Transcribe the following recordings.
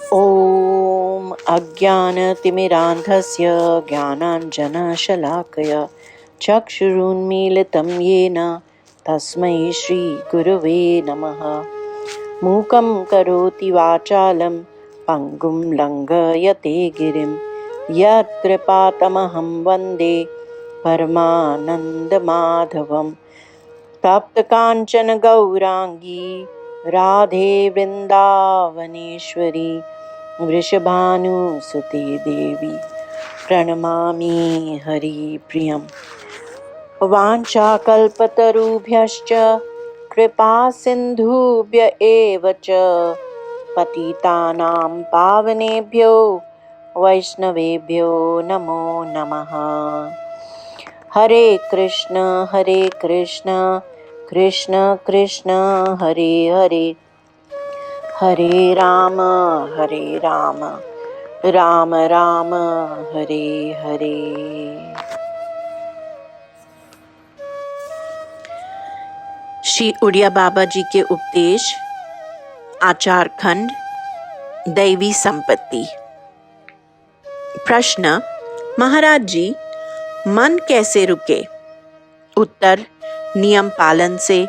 ॐ अज्ञानतिमिरान्धस्य ज्ञानाञ्जनशलाकया चक्षुरुन्मीलितं येन तस्मै श्रीगुरुवे नमः। मूकं करोति वाचालं पङ्गुं लङ्घयते गिरिं यत्कृपातमहं वन्दे परमानन्दमाधवं। तप्तकाञ्चन गौराङ्गी राधे वृन्दावनेश्वरी वृषभानुसुते देवी प्रणमामि हरिप्रियम्। वाञ्छाकल्पतरुभ्यश्च कृपा सिन्धुभ्य एव च पतितानां पावनेभ्यो वैष्णवेभ्यो नमो नमः। हरे कृष्ण कृष्ण कृष्ण हरे हरे, हरे राम राम राम हरे हरे। श्री उड़िया बाबा जी के उपदेश आचार खंड दैवी संपत्ति। प्रश्न, महाराज जी, मन कैसे रुके? उत्तर, नियम पालन से।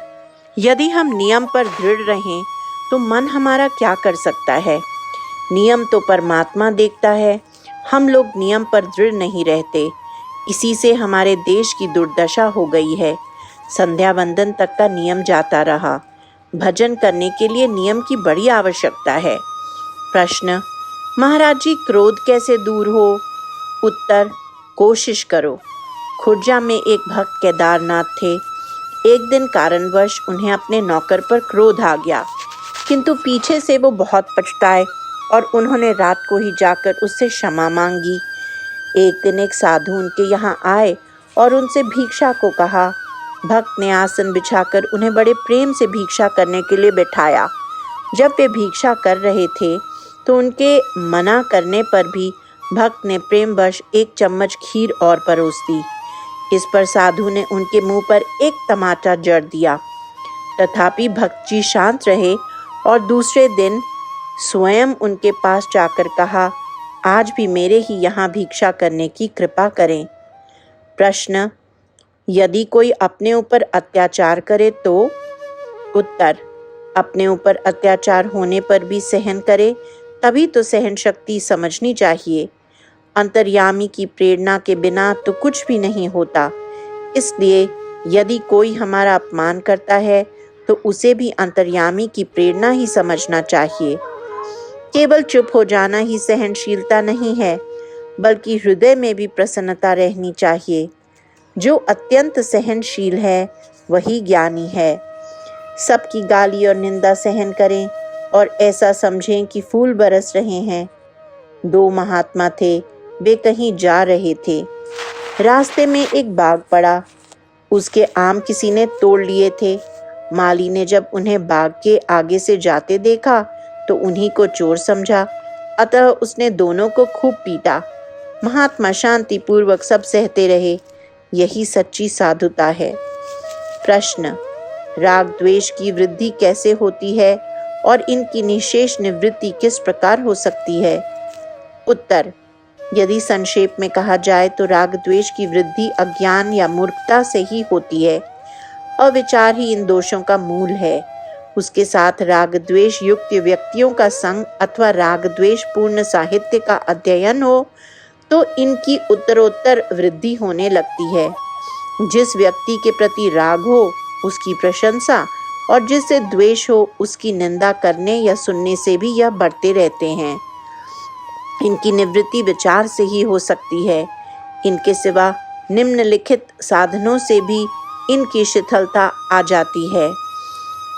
यदि हम नियम पर दृढ़ रहें तो मन हमारा क्या कर सकता है? नियम तो परमात्मा देखता है। हम लोग नियम पर दृढ़ नहीं रहते, इसी से हमारे देश की दुर्दशा हो गई है। संध्या वंदन तक का नियम जाता रहा। भजन करने के लिए नियम की बड़ी आवश्यकता है। प्रश्न, महाराज जी, क्रोध कैसे दूर हो? उत्तर, कोशिश करो। खुर्जा में एक भक्त केदारनाथ थे। एक दिन कारणवश उन्हें अपने नौकर पर क्रोध आ गया, किंतु पीछे से वो बहुत पछताए और उन्होंने रात को ही जाकर उससे क्षमा मांगी। एक दिन एक साधु उनके यहाँ आए और उनसे भिक्षा को कहा। भक्त ने आसन बिछाकर उन्हें बड़े प्रेम से भिक्षा करने के लिए बैठाया। जब वे भिक्षा कर रहे थे तो उनके मना करने पर भी भक्त ने प्रेमवश एक चम्मच खीर और परोस दी। इस पर साधु ने उनके मुंह पर एक तमाचा जड़ दिया। तथापि भक्त जी शांत रहे और दूसरे दिन स्वयं उनके पास जाकर कहा, आज भी मेरे ही यहाँ भिक्षा करने की कृपा करें। प्रश्न, यदि कोई अपने ऊपर अत्याचार करे तो? उत्तर, अपने ऊपर अत्याचार होने पर भी सहन करे, तभी तो सहन शक्ति समझनी चाहिए। अंतर्यामी की प्रेरणा के बिना तो कुछ भी नहीं होता। इसलिए यदि कोई हमारा अपमान करता है तो उसे भी अंतर्यामी की प्रेरणा ही समझना चाहिए। केवल चुप हो जाना ही सहनशीलता नहीं है, बल्कि हृदय में भी प्रसन्नता रहनी चाहिए। जो अत्यंत सहनशील है वही ज्ञानी है। सबकी गाली और निंदा सहन करें और ऐसा समझें कि फूल बरस रहे हैं। दो महात्मा थे, वे कहीं जा रहे थे। रास्ते में एक बाग पड़ा। उसके आम किसी ने तोड़ लिए थे। माली ने जब उन्हें बाग के आगे से जाते देखा तो उन्हीं को चोर समझा, अतः उसने दोनों को खूब पीटा। महात्मा शांतिपूर्वक सब सहते रहे। यही सच्ची साधुता है। प्रश्न, राग द्वेष की वृद्धि कैसे होती है और इनकी निशेष निवृत्ति किस प्रकार हो सकती है? उत्तर, यदि संक्षेप में कहा जाए तो राग द्वेष की वृद्धि अज्ञान या मूर्खता से ही होती है। अविचार ही इन दोषों का मूल है। उसके साथ राग द्वेष युक्त व्यक्तियों का संग अथवा राग द्वेष पूर्ण साहित्य का अध्ययन हो तो इनकी उत्तरोत्तर वृद्धि होने लगती है। जिस व्यक्ति के प्रति राग हो उसकी प्रशंसा और जिससे द्वेष हो उसकी निंदा करने या सुनने से भी यह बढ़ते रहते हैं। इनकी निवृत्ति विचार से ही हो सकती है। इनके सिवा निम्नलिखित साधनों से भी इनकी शिथिलता आ जाती है।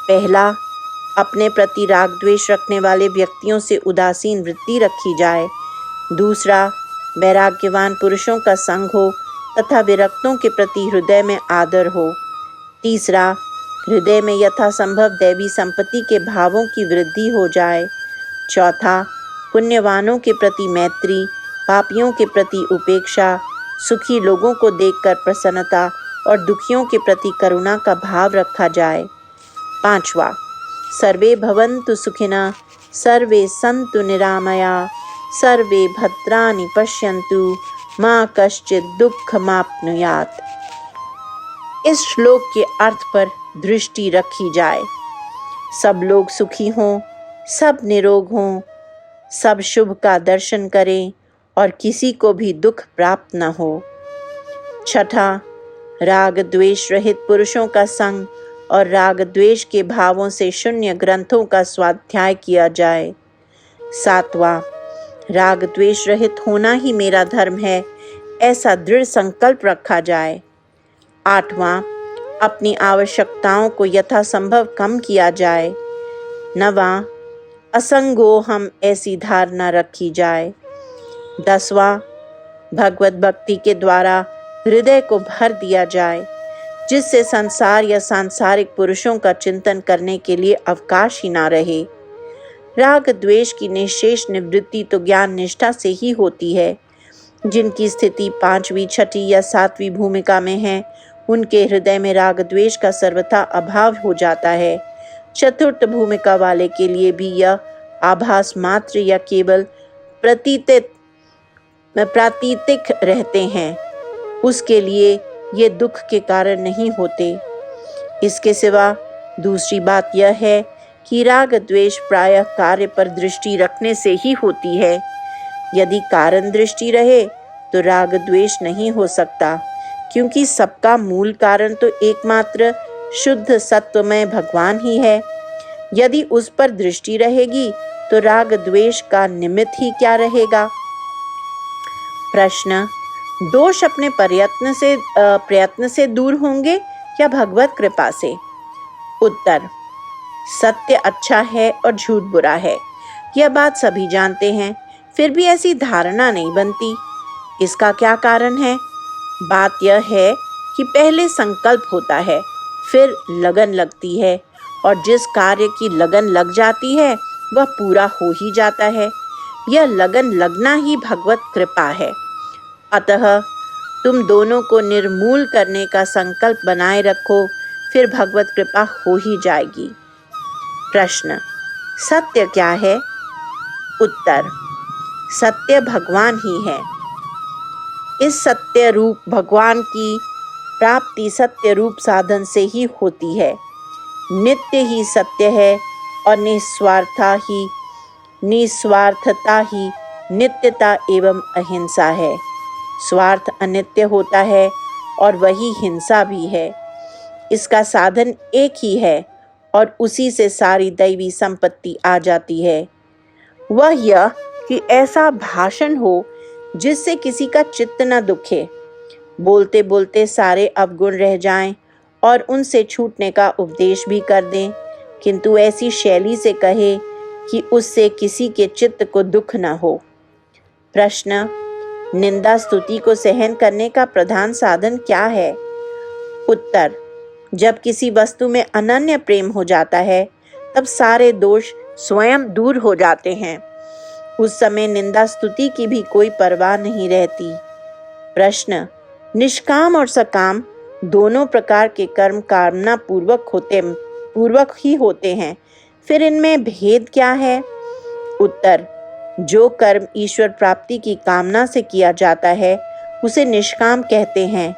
पहला, अपने प्रति राग द्वेष रखने वाले व्यक्तियों से उदासीन वृत्ति रखी जाए। दूसरा, वैराग्यवान पुरुषों का संग हो तथा विरक्तों के प्रति हृदय में आदर हो। तीसरा, हृदय में यथासंभव दैवी संपत्ति के भावों की वृद्धि हो जाए। चौथा, पुण्यवानों के प्रति मैत्री, पापियों के प्रति उपेक्षा, सुखी लोगों को देखकर प्रसन्नता और दुखियों के प्रति करुणा का भाव रखा जाए। पांचवा, सर्वे भवन्तु सुखिनः, सर्वे सन्तु निरामया, सर्वे भद्राणि पश्यन्तु, माँ कश्चित् दुःखमाप्नुयात्। इस श्लोक के अर्थ पर दृष्टि रखी जाए। सब लोग सुखी हों, सब निरोग हों, सब शुभ का दर्शन करें और किसी को भी दुख प्राप्त न हो। छठा, राग द्वेष रहित पुरुषों का संग और राग द्वेष के भावों से शून्य ग्रंथों का स्वाध्याय किया जाए। सातवां, राग द्वेष रहित होना ही मेरा धर्म है, ऐसा दृढ़ संकल्प रखा जाए। आठवां, अपनी आवश्यकताओं को यथासंभव कम किया जाए। नवां, असंगो हम ऐसी धारणा रखी जाए। 10वां, भगवत भक्ति के द्वारा हृदय को भर दिया जाए, जिससे संसार या सांसारिक पुरुषों का चिंतन करने के लिए अवकाश ही ना रहे। राग द्वेष की निशेष निवृत्ति तो ज्ञान निष्ठा से ही होती है। जिनकी स्थिति 5वीं, 6ठी या 7वीं भूमिका में है, उनके हृदय में राग द्वेष का सर्वथा अभाव हो जाता है। चतुर्थ भूमिका वाले के लिए भी यह आभास मात्र या केवल प्रातीतिक रहते हैं। उसके लिए ये दुख के कारण नहीं होते। इसके सिवा दूसरी बात यह है कि राग द्वेष प्रायः कार्य पर दृष्टि रखने से ही होती है। यदि कारण दृष्टि रहे तो राग द्वेष नहीं हो सकता, क्योंकि सबका मूल कारण तो एकमात्र शुद्ध सत्वमय भगवान ही है। यदि उस पर दृष्टि रहेगी तो राग द्वेष का निमित्त ही क्या रहेगा। प्रश्न, दोष अपने प्रयत्न से दूर होंगे या भगवत कृपा से? उत्तर, सत्य अच्छा है और झूठ बुरा है, यह बात सभी जानते हैं, फिर भी ऐसी धारणा नहीं बनती। इसका क्या कारण है? बात यह है कि पहले संकल्प होता है, फिर लगन लगती है, और जिस कार्य की लगन लग जाती है वह पूरा हो ही जाता है। यह लगन लगना ही भगवत कृपा है। अतः तुम दोनों को निर्मूल करने का संकल्प बनाए रखो, फिर भगवत कृपा हो ही जाएगी। प्रश्न, सत्य क्या है? उत्तर, सत्य भगवान ही है। इस सत्य रूप भगवान की प्राप्ति सत्य रूप साधन से ही होती है। नित्य ही सत्य है और निस्वार्थता ही नित्यता एवं अहिंसा है। स्वार्थ अनित्य होता है और वही हिंसा भी है। इसका साधन एक ही है और उसी से सारी दैवी संपत्ति आ जाती है। वह यह कि ऐसा भाषण हो जिससे किसी का चित्त न दुखे, बोलते बोलते सारे अवगुण रह जाएं और उनसे छूटने का उपदेश भी कर दें, किंतु ऐसी शैली से कहे कि उससे किसी के चित्त को दुख न हो। प्रश्न, निंदा स्तुति को सहन करने का प्रधान साधन क्या है? उत्तर, जब किसी वस्तु में अनन्य प्रेम हो जाता है तब सारे दोष स्वयं दूर हो जाते हैं। उस समय निंदा स्तुति की भी कोई परवाह नहीं रहती। प्रश्न, निष्काम और सकाम दोनों प्रकार के कर्म कामना पूर्वक ही होते हैं, फिर इनमें भेद क्या है? उत्तर, जो कर्म ईश्वर प्राप्ति की कामना से किया जाता है उसे निष्काम कहते हैं,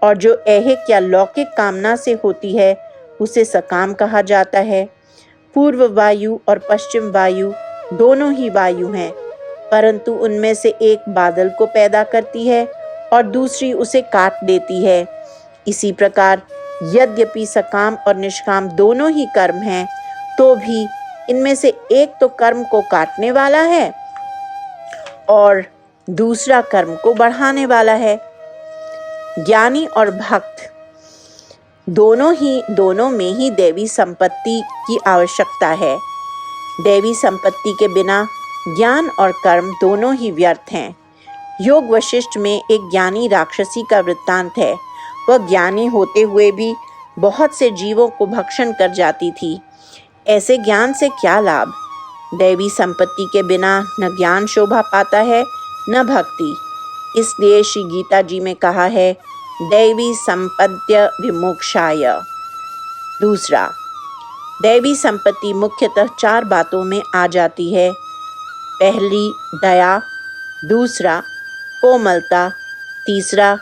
और जो ऐहिक या लौकिक कामना से होती है उसे सकाम कहा जाता है। पूर्व वायु और पश्चिम वायु दोनों ही वायु हैं, परंतु उनमें से एक बादल को पैदा करती है और दूसरी उसे काट देती है। इसी प्रकार यद्यपि सकाम और निष्काम दोनों ही कर्म हैं, तो भी इनमें से एक तो कर्म को काटने वाला है और दूसरा कर्म को बढ़ाने वाला है। ज्ञानी और भक्त दोनों में ही दैवी संपत्ति की आवश्यकता है। दैवी संपत्ति के बिना ज्ञान और कर्म दोनों ही व्यर्थ हैं। योग वशिष्ठ में एक ज्ञानी राक्षसी का वृत्तांत है। वह ज्ञानी होते हुए भी बहुत से जीवों को भक्षण कर जाती थी। ऐसे ज्ञान से क्या लाभ? दैवी संपत्ति के बिना न ज्ञान शोभा पाता है न भक्ति। इसलिए श्री गीता जी में कहा है, दैवी संपद्य विमोक्षाय। दूसरा, दैवी संपत्ति मुख्यतः 4 बातों में आ जाती है। पहली दया, दूसरा कोमलता, तीसरा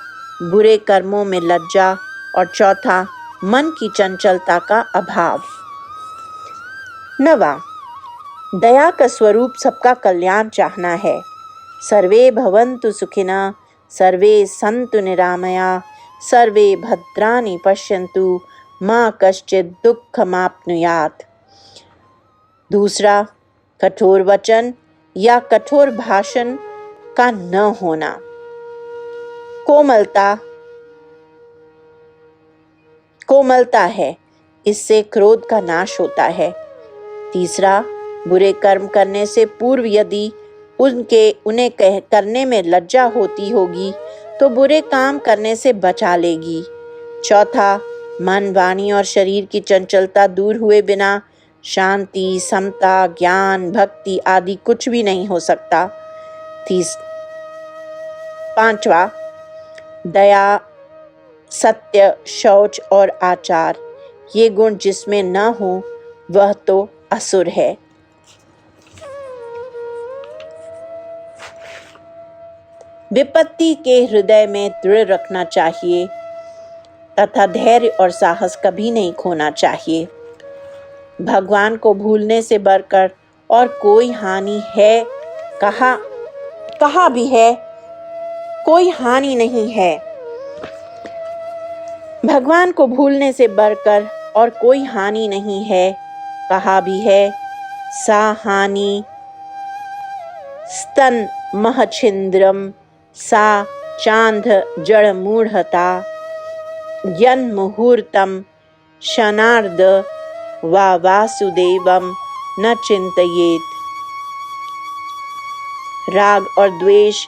बुरे कर्मों में लज्जा और चौथा मन की चंचलता का अभाव। 9वां, दया का स्वरूप सबका कल्याण चाहना है। सर्वे भवन्तु सुखिनः, सर्वे सन्तु निरामया, सर्वे भद्राणि पश्यन्तु, मा कश्चित् दुःखमाप्नुयात्। दूसरा, कठोर वचन या कठोर भाषण का न होना। कोमलता है, इससे क्रोध का नाश होता है। तीसरा, बुरे कर्म करने से पूर्व यदि उन्हें करने में लज्जा होती होगी तो बुरे काम करने से बचा लेगी। चौथा, मन, वाणी और शरीर की चंचलता दूर हुए बिना शांति, समता, ज्ञान, भक्ति आदि कुछ भी नहीं हो सकता। 5वां, दया, सत्य, शौच और आचार, ये गुण जिसमें न हो वह तो असुर है। विपत्ति के हृदय में दृढ़ रखना चाहिए तथा धैर्य और साहस कभी नहीं खोना चाहिए। भगवान को भूलने से बढ़कर और कोई हानि है, कहा भी है, कोई हानि नहीं है। भगवान को भूलने से बढ़कर और कोई हानि नहीं है, कहा भी है। सा हानि स्तन महछिंद्रम, सा चांद जड़ मूढ़ता, यन मुहूर्तम क्षणार्ध वा वासुदेवम न चिंतयेत। राग और द्वेष,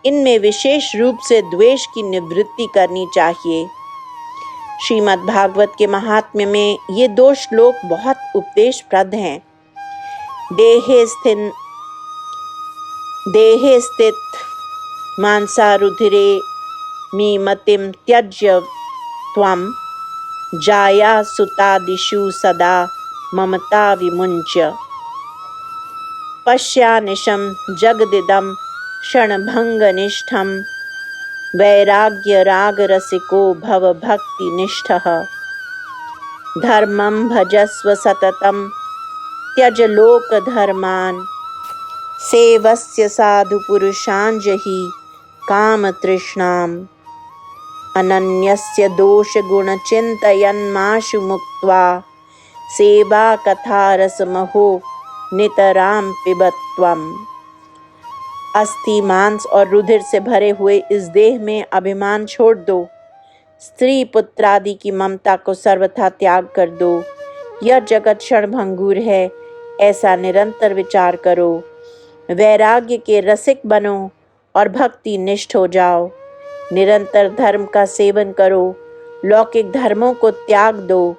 इनमें विशेष रूप से द्वेष की निवृत्ति करनी चाहिए। श्रीमद् भागवत के महात्म्य में ये 2 श्लोक बहुत उपदेशप्रद हैं। देहे स्थित मानसा रुधिरे मीमतिम त्यज्य त्वं, जाया सुतादिषु सदा ममता विमुञ्च। पश्यानिशं जगदिदं क्षणभङ्गनिष्ठं, वैराग्य राग रसिको भव भक्ति निष्ठः। धर्मं भजस्व सततं, त्यज लोक धर्मान्, सेवस्य साधु पुरुषाञ्जहि काम तृष्णाम्। अनन्यस्य दोष गुण चिन्तयन्माशु मुक्त्वा, सेवा कथा रसमहो नितरां पिबत्वम्। अस्थि, मांस और रुधिर से भरे हुए इस देह में अभिमान छोड़ दो। स्त्री पुत्र आदि की ममता को सर्वथा त्याग कर दो। यह जगत क्षणभंगुर है, ऐसा निरंतर विचार करो। वैराग्य के रसिक बनो और भक्ति निष्ठ हो जाओ। निरंतर धर्म का सेवन करो, लौकिक धर्मों को त्याग दो।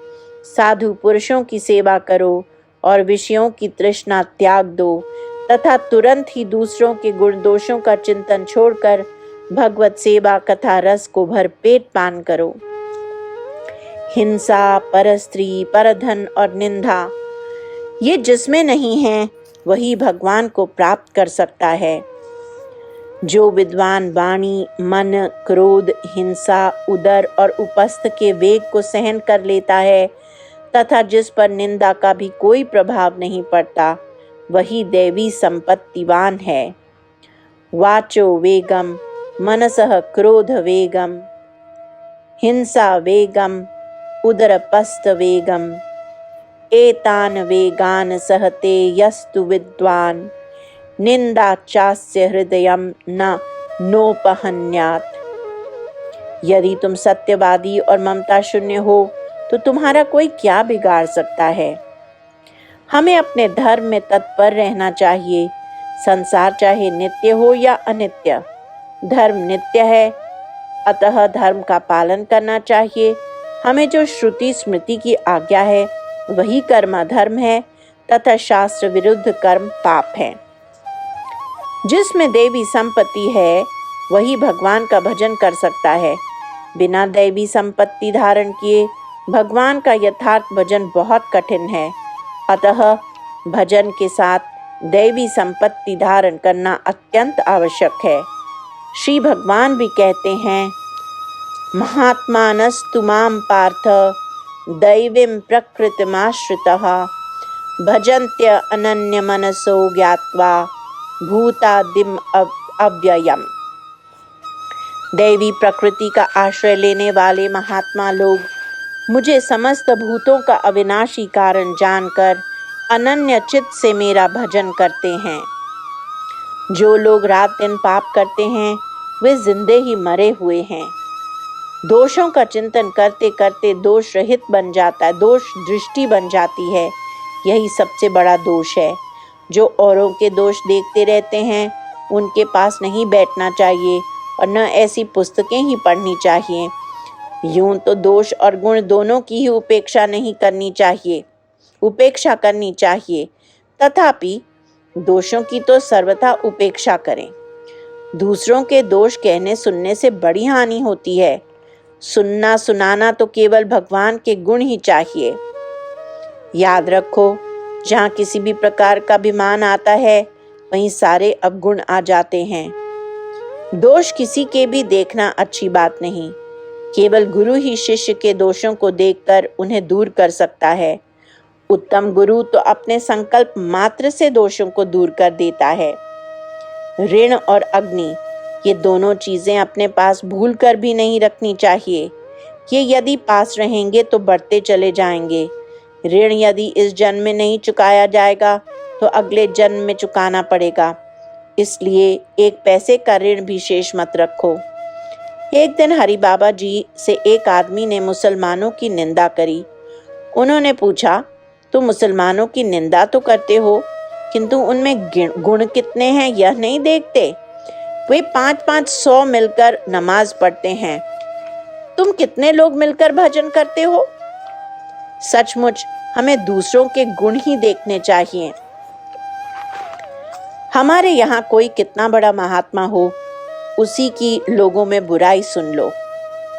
साधु पुरुषों की सेवा करो और विषयों की तृष्णा त्याग दो तथा तुरंत ही दूसरों के गुण दोषों का चिंतन छोड़कर भगवत सेवा कथा रस को भरपेट पान करो। हिंसा, परस्त्री, परधन और निंदा, ये जिसमें नहीं है वही भगवान को प्राप्त कर सकता है। जो विद्वान वाणी, मन, क्रोध, हिंसा, उदर और उपस्थ के वेग को सहन कर लेता है तथा जिस पर निंदा का भी कोई प्रभाव नहीं पड़ता, वही दैवी संपत्तिवान है। वाचो वेगम, मनसः क्रोध वेगम, हिंसा वेगम, उदरपस्थ वेगम, एतान वेगान सहते यस्तु विद्वान, निंदा चास्य हृदयम न नोपहन्यात्। यदि तुम सत्यवादी और ममता शून्य हो तो तुम्हारा कोई क्या बिगाड़ सकता है। हमें अपने धर्म में तत्पर रहना चाहिए। संसार चाहे नित्य हो या अनित्य, धर्म नित्य है, अतः धर्म का पालन करना चाहिए। हमें जो श्रुति स्मृति की आज्ञा है वही कर्म धर्म है तथा शास्त्र विरुद्ध कर्म पाप है। जिसमें देवी संपत्ति है वही भगवान का भजन कर सकता है। बिना दैवी संपत्ति धारण किए भगवान का यथार्थ भजन बहुत कठिन है, अतः भजन के साथ दैवी संपत्ति धारण करना अत्यंत आवश्यक है। श्री भगवान भी कहते हैं, महात्मानस्तु मां पार्थ दैवीं प्रकृतिमाश्रितः भजन्त्य अनन्य मनसो ज्ञात्वा भूतादिम अव्ययम्। दैवी प्रकृति का आश्रय लेने वाले महात्मा लोग मुझे समस्त भूतों का अविनाशी कारण जानकर अनन्य चित्त से मेरा भजन करते हैं। जो लोग रात दिन पाप करते हैं वे जिंदे ही मरे हुए हैं। दोषों का चिंतन करते करते दोष रहित बन जाता है, दोष दृष्टि बन जाती है। यही सबसे बड़ा दोष है। जो औरों के दोष देखते रहते हैं उनके पास नहीं बैठना चाहिए और न ऐसी पुस्तकें ही पढ़नी चाहिए। यूं तो दोष और गुण दोनों की ही उपेक्षा करनी चाहिए, तथापि दोषों की तो सर्वथा उपेक्षा करें। दूसरों के दोष कहने सुनने से बड़ी हानि होती है। सुनना सुनाना तो केवल भगवान के गुण ही चाहिए। याद रखो, जहाँ किसी भी प्रकार का अभिमान आता है वहीं सारे अवगुण आ जाते हैं। दोष किसी के भी देखना अच्छी बात नहीं। केवल गुरु ही शिष्य के दोषों को देखकर उन्हें दूर कर सकता है। उत्तम गुरु तो अपने संकल्प मात्र से दोषों को दूर कर देता है। ऋण और अग्नि, ये दोनों चीजें अपने पास भूल कर भी नहीं रखनी चाहिए। ये यदि पास रहेंगे तो बढ़ते चले जाएंगे। ऋण यदि इस जन्म में नहीं चुकाया जाएगा तो अगले जन्म में चुकाना पड़ेगा। इसलिए एक पैसे का ऋण भी शेष मत रखो। एक दिन हरि बाबा जी से एक आदमी ने मुसलमानों की निंदा करी। उन्होंने पूछा, तुम मुसलमानों की निंदा तो करते हो, किंतु उनमें गुण कितने हैं यह नहीं देखते। वे 500 मिलकर नमाज पढ़ते हैं, तुम कितने लोग मिलकर भजन करते हो। सचमुच हमें दूसरों के गुण ही देखने चाहिए। हमारे यहाँ कोई कितना बड़ा महात्मा हो, उसी की लोगों में बुराई सुन लो।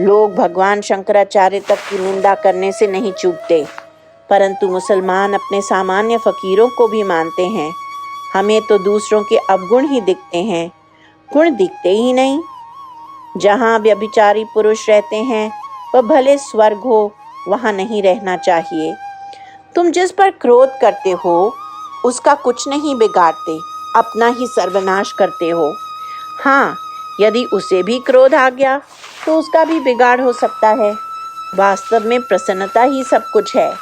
लोग भगवान शंकराचार्य तक की निंदा करने से नहीं चूकते, परंतु मुसलमान अपने सामान्य फकीरों को भी मानते हैं। हमें तो दूसरों के अवगुण ही दिखते हैं, गुण दिखते ही नहीं। जहाँ व्यभिचारी पुरुष रहते हैं वह भले स्वर्ग हो, वहाँ नहीं रहना चाहिए। तुम जिस पर क्रोध करते हो उसका कुछ नहीं बिगाड़ते, अपना ही सर्वनाश करते हो। हाँ, यदि उसे भी क्रोध आ गया तो उसका भी बिगाड़ हो सकता है। वास्तव में प्रसन्नता ही सब कुछ है।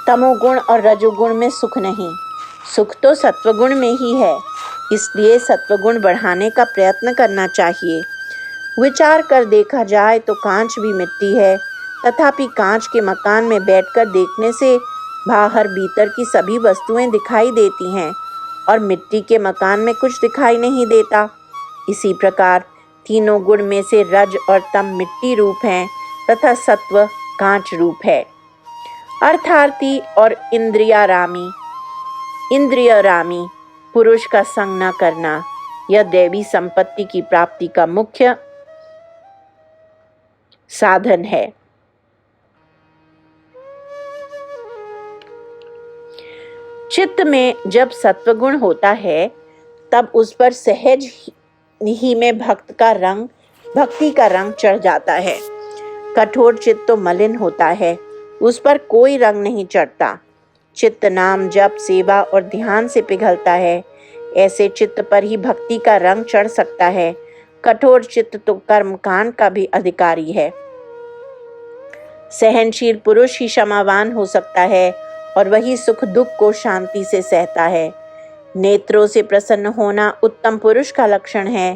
तमोगुण और रजोगुण में सुख नहीं, सुख तो सत्वगुण में ही है। इसलिए सत्वगुण बढ़ाने का प्रयत्न करना चाहिए। विचार कर देखा जाए तो कांच भी मिट्टी है, तथापि कांच के मकान में बैठकर देखने से बाहर भीतर की सभी वस्तुएं दिखाई देती हैं और मिट्टी के मकान में कुछ दिखाई नहीं देता। इसी प्रकार तीनों गुण में से रज और तम मिट्टी रूप हैं तथा सत्व कांच रूप है। अर्थार्थी और इंद्रियारामी पुरुष का संग न करना, यह दैवी संपत्ति की प्राप्ति का मुख्य साधन है। चित्त में जब सत्वगुण होता है तब उस पर सहज ही में भक्ति का रंग चढ़ जाता है। कठोर चित्त तो मलिन होता है, उस पर कोई रंग नहीं चढ़ता। चित्त नाम जप सेवा और ध्यान से पिघलता है। ऐसे चित्त पर ही भक्ति का रंग चढ़ सकता है। कठोर चित्त तो कर्मकांड का भी अधिकारी है। सहनशील पुरुष ही क्षमावान हो सकता है और वही सुख दुख को शांति से सहता है। नेत्रों से प्रसन्न होना उत्तम पुरुष का लक्षण है।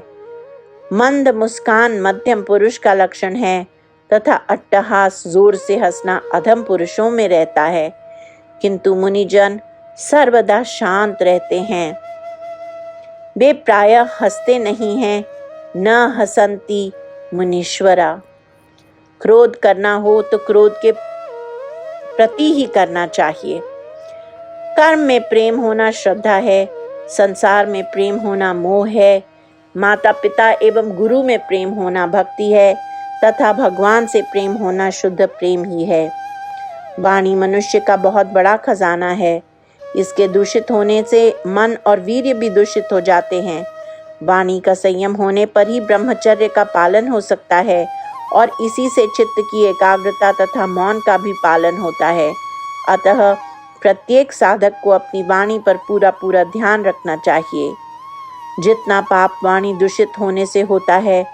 मंद मुस्कान मध्यम पुरुष का लक्षण है तथा अट्टहास जोर से हंसना अधम पुरुषों में रहता है। किंतु मुनिजन सर्वदा शांत रहते हैं। वे प्रायः हंसते नहीं हैं, न हसंती मुनीश्वरा। क्रोध करना हो तो क्रोध के प्रति ही करना चाहिए। कर्म में प्रेम होना श्रद्धा है, संसार में प्रेम होना मोह है, माता पिता एवं गुरु में प्रेम होना भक्ति है तथा भगवान से प्रेम होना शुद्ध प्रेम ही है। वाणी मनुष्य का बहुत बड़ा खजाना है। इसके दूषित होने से मन और वीर्य भी दूषित हो जाते हैं। वाणी का संयम होने पर ही ब्रह्मचर्य का पालन हो सकता है और इसी से चित्त की एकाग्रता तथा मौन का भी पालन होता है। अतः प्रत्येक साधक को अपनी वाणी पर पूरा पूरा ध्यान रखना चाहिए। जितना पाप वाणी दूषित होने से होता है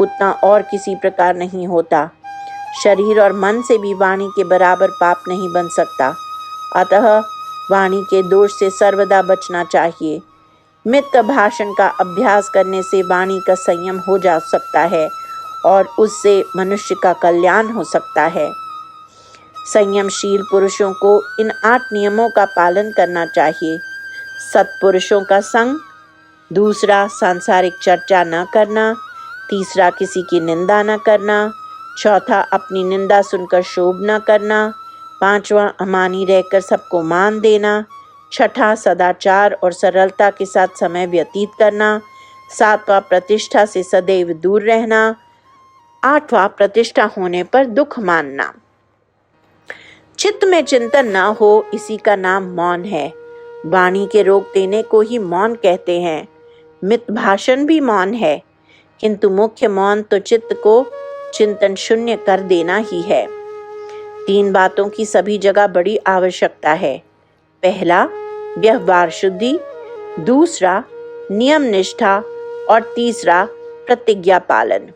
उतना और किसी प्रकार नहीं होता। शरीर और मन से भी वाणी के बराबर पाप नहीं बन सकता। अतः वाणी के दोष से सर्वदा बचना चाहिए। मिथ्या भाषण का अभ्यास करने से वाणी का संयम हो जा सकता है और उससे मनुष्य का कल्याण हो सकता है। संयमशील पुरुषों को इन 8 नियमों का पालन करना चाहिए। सत्पुरुषों का संग, दूसरा सांसारिक चर्चा न करना, तीसरा किसी की निंदा न करना, चौथा अपनी निंदा सुनकर शोभ न करना, पांचवा अमानी रहकर सबको मान देना, छठा सदाचार और सरलता के साथ समय व्यतीत करना, सातवां प्रतिष्ठा से सदैव दूर रहना, आठवां प्रतिष्ठा होने पर दुख मानना। चित्त में चिंतन न हो इसी का नाम मौन है। वाणी के रोक देने को ही मौन कहते हैं। मित भाषण भी मौन है, किंतु मुख्य मौन तो चित्त को चिंतन शून्य कर देना ही है। 3 बातों की सभी जगह बड़ी आवश्यकता है। पहला व्यवहार शुद्धि, दूसरा नियम निष्ठा और तीसरा प्रतिज्ञा पालन।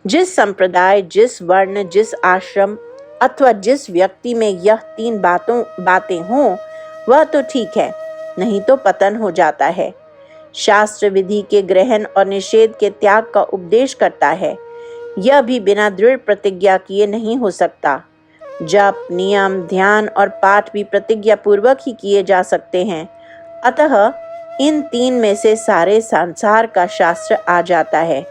जिस संप्रदाय, जिस वर्ण, जिस आश्रम अथवा जिस व्यक्ति में यह 3 बातें हों वह तो ठीक है, नहीं तो पतन हो जाता है। शास्त्र विधि के ग्रहण और निषेध के त्याग का उपदेश करता है। यह भी बिना दृढ़ प्रतिज्ञा किए नहीं हो सकता। जप, नियम, ध्यान और पाठ भी प्रतिज्ञा पूर्वक ही किए जा सकते हैं। अतः इन 3 में से सारे संसार का शास्त्र आ जाता है,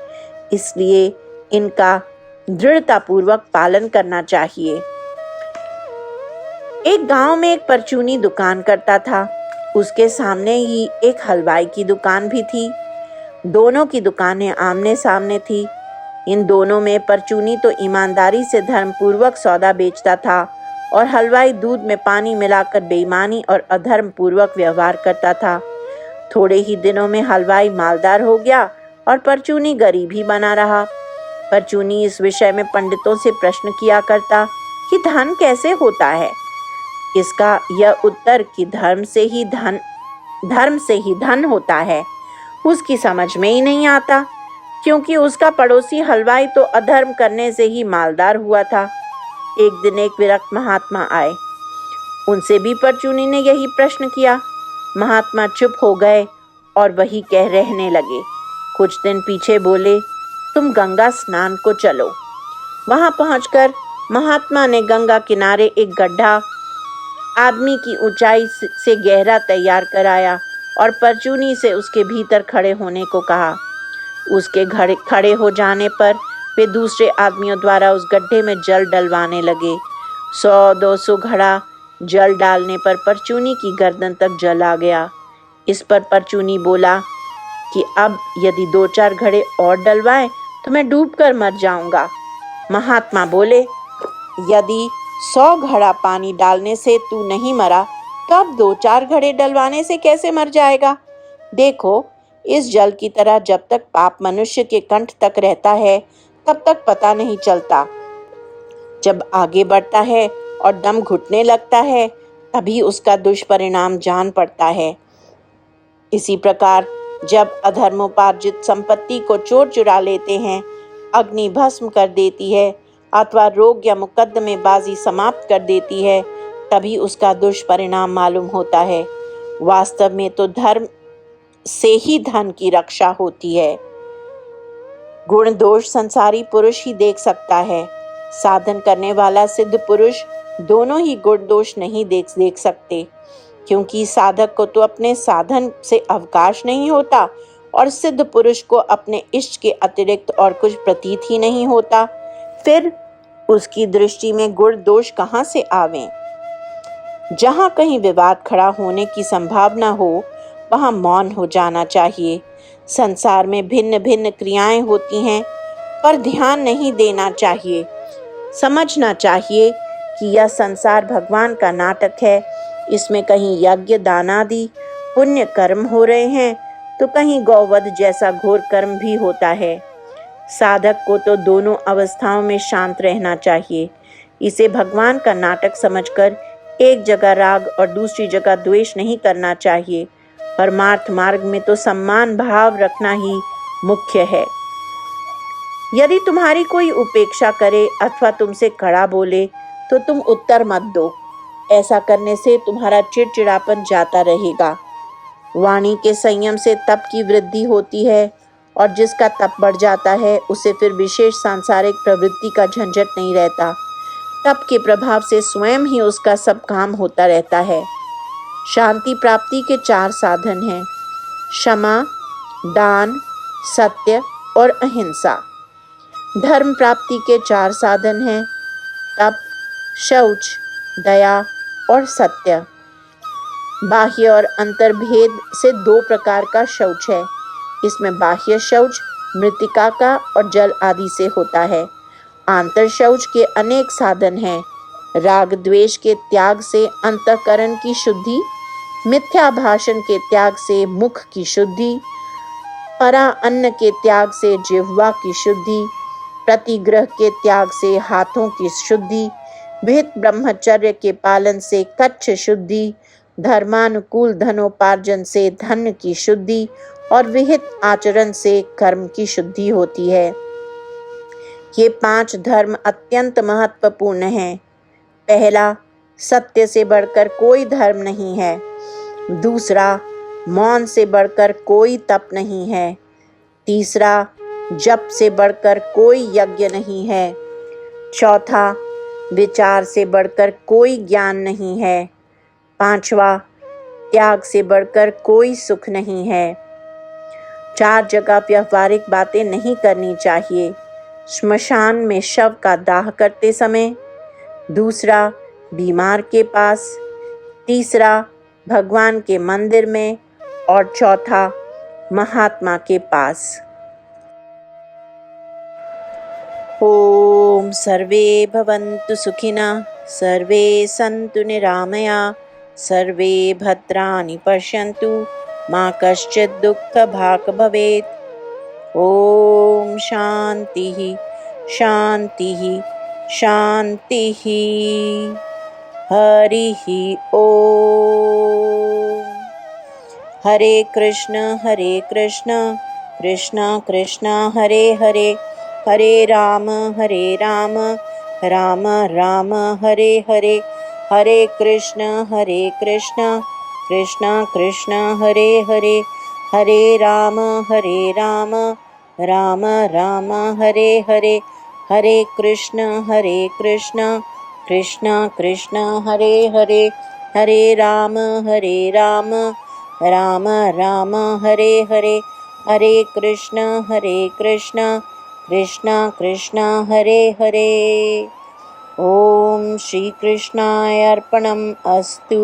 इसलिए इनका दृढ़ता पूर्वक पालन करना चाहिए। एक गांव में एक परचूनी दुकान करता था। उसके सामने ही एक हलवाई की दुकान भी थी। दोनों की दुकानें आमने सामने थी। इन दोनों में परचूनी तो ईमानदारी से धर्मपूर्वक सौदा बेचता था और हलवाई दूध में पानी मिलाकर बेईमानी और अधर्म पूर्वक व्यवहार करता था। थोड़े ही दिनों में हलवाई मालदार हो गया और परचूनी गरीब ही बना रहा। परचूनी इस विषय में पंडितों से प्रश्न किया करता कि धन कैसे होता है। इसका यह उत्तर कि धर्म से ही धन होता है उसकी समझ में ही नहीं आता, क्योंकि उसका पड़ोसी हलवाई तो अधर्म करने से ही मालदार हुआ था। एक दिन एक विरक्त महात्मा आए। उनसे भी परचूनी ने यही प्रश्न किया। महात्मा चुप हो गए और वही कह रहने लगे। कुछ दिन पीछे बोले, तुम गंगा स्नान को चलो। वहां पहुंचकर महात्मा ने गंगा किनारे एक गड्ढा आदमी की ऊंचाई से गहरा तैयार कराया और परचूनी से उसके भीतर खड़े होने को कहा। उसके खड़े हो जाने पर वे दूसरे आदमियों द्वारा उस गड्ढे में जल डलवाने लगे। 100-200 घड़ा जल डालने पर परचूनी की गर्दन तक जल आ गया। इस पर परचूनी बोला कि अब यदि 2-4 घड़े और डलवाएं तो मैं डूबकर मर जाऊंगा। महात्मा बोले, यदि 100 घड़ा पानी डालने से तू नहीं मरा तो अब 2-4 घड़े डलवाने से कैसे मर जाएगा। देखो, इस जल की तरह जब तक पाप मनुष्य के कंठ तक रहता है तब तक पता नहीं चलता। जब आगे बढ़ता है और दम घुटने लगता है तभी उसका दुष्परिणाम जान पड़ता है। इसी प्रकार जब अधर्मोपार्जित संपत्ति को चोर चुरा लेते हैं, अग्नि भस्म कर देती है अथवा रोग या मुकद्दमेबाजी समाप्त कर देती है, तभी उसका दुष्परिणाम मालूम होता है। वास्तव में तो धर्म से ही धन की रक्षा होती है। गुण दोष संसारी पुरुष ही देख सकता है। साधन करने वाला सिद्ध पुरुष दोनों ही गुण दोष नहीं देख सकते, क्योंकि साधक को तो अपने साधन से अवकाश नहीं होता और सिद्ध पुरुष को अपने इष्ट के अतिरिक्त और कुछ प्रतीत ही नहीं होता। फिर उसकी दृष्टि में गुण दोष कहाँ से आवें। जहाँ कहीं विवाद खड़ा होने की संभावना हो वहाँ मौन हो जाना चाहिए। संसार में भिन्न भिन्न क्रियाएं होती हैं, पर ध्यान नहीं देना चाहिए। समझना चाहिए कि यह संसार भगवान का नाटक है। इसमें कहीं यज्ञ दान आदि पुण्य कर्म हो रहे हैं तो कहीं गौवध जैसा घोर कर्म भी होता है। साधक को तो दोनों अवस्थाओं में शांत रहना चाहिए। इसे भगवान का नाटक समझकर एक जगह राग और दूसरी जगह द्वेष नहीं करना चाहिए। परमार्थ मार्ग में तो सम्मान भाव रखना ही मुख्य है। यदि तुम्हारी कोई उपेक्षा करे अथवा तुमसे कड़ा बोले तो तुम उत्तर मत दो। ऐसा करने से तुम्हारा चिड़चिड़ापन जाता रहेगा। वाणी के संयम से तप की वृद्धि होती है और जिसका तप बढ़ जाता है उसे फिर विशेष सांसारिक प्रवृत्ति का झंझट नहीं रहता। तप के प्रभाव से स्वयं ही उसका सब काम होता रहता है। शांति प्राप्ति के 4 साधन हैं: क्षमा, दान, सत्य और अहिंसा। धर्म प्राप्ति के 4 साधन हैं: तप, शौच, दया और सत्य। बाह्य और अंतर्भेद से 2 प्रकार का शौच है। इसमें बाह्य शौच मृतिका का और जल आदि से होता है। आंतर शौच के अनेक साधन हैं। राग द्वेष के त्याग से अंतःकरण की शुद्धि, मिथ्या भाषण के त्याग से मुख की शुद्धि, परा अन्न के त्याग से जिह्वा की शुद्धि, प्रतिग्रह के त्याग से हाथों की शुद्धि, विहित ब्रह्मचर्य के पालन से कच्छ शुद्धि, धर्मानुकूल धनोपार्जन से धन की शुद्धि और विहित आचरण से कर्म की शुद्धि होती है। ये 5 धर्म अत्यंत महत्वपूर्ण हैं। पहला, सत्य से बढ़कर कोई धर्म नहीं है। दूसरा, मौन से बढ़कर कोई तप नहीं है। तीसरा, जप से बढ़कर कोई यज्ञ नहीं है। चौथा, विचार से बढ़कर कोई ज्ञान नहीं है। पांचवा, त्याग से बढ़कर कोई सुख नहीं है। 4 जगह व्यवहारिक बातें नहीं करनी चाहिए: श्मशान में शव का दाह करते समय, दूसरा, बीमार के पास, तीसरा, भगवान के मंदिर में और चौथा, महात्मा के पास। ओम सर्वे भवन्तु सुखिनः, सर्वे सन्तु निरामया, सर्वे भद्राणि पश्यन्तु, मा कश्चित् दुःखभाग् भवेत्। ओम शांतिः शांतिः शांतिः। हरिः ओम। हरे कृष्ण कृष्ण कृष्ण हरे हरे, हरे राम राम राम हरे हरे, हरे कृष्ण कृष्ण कृष्ण हरे हरे, हरे राम राम राम हरे हरे, हरे कृष्ण कृष्ण कृष्ण हरे हरे, हरे राम राम राम हरे हरे, हरे कृष्ण कृष्ण कृष्ण हरे हरे। ओम श्री कृष्णाय अर्पणम् अस्तु।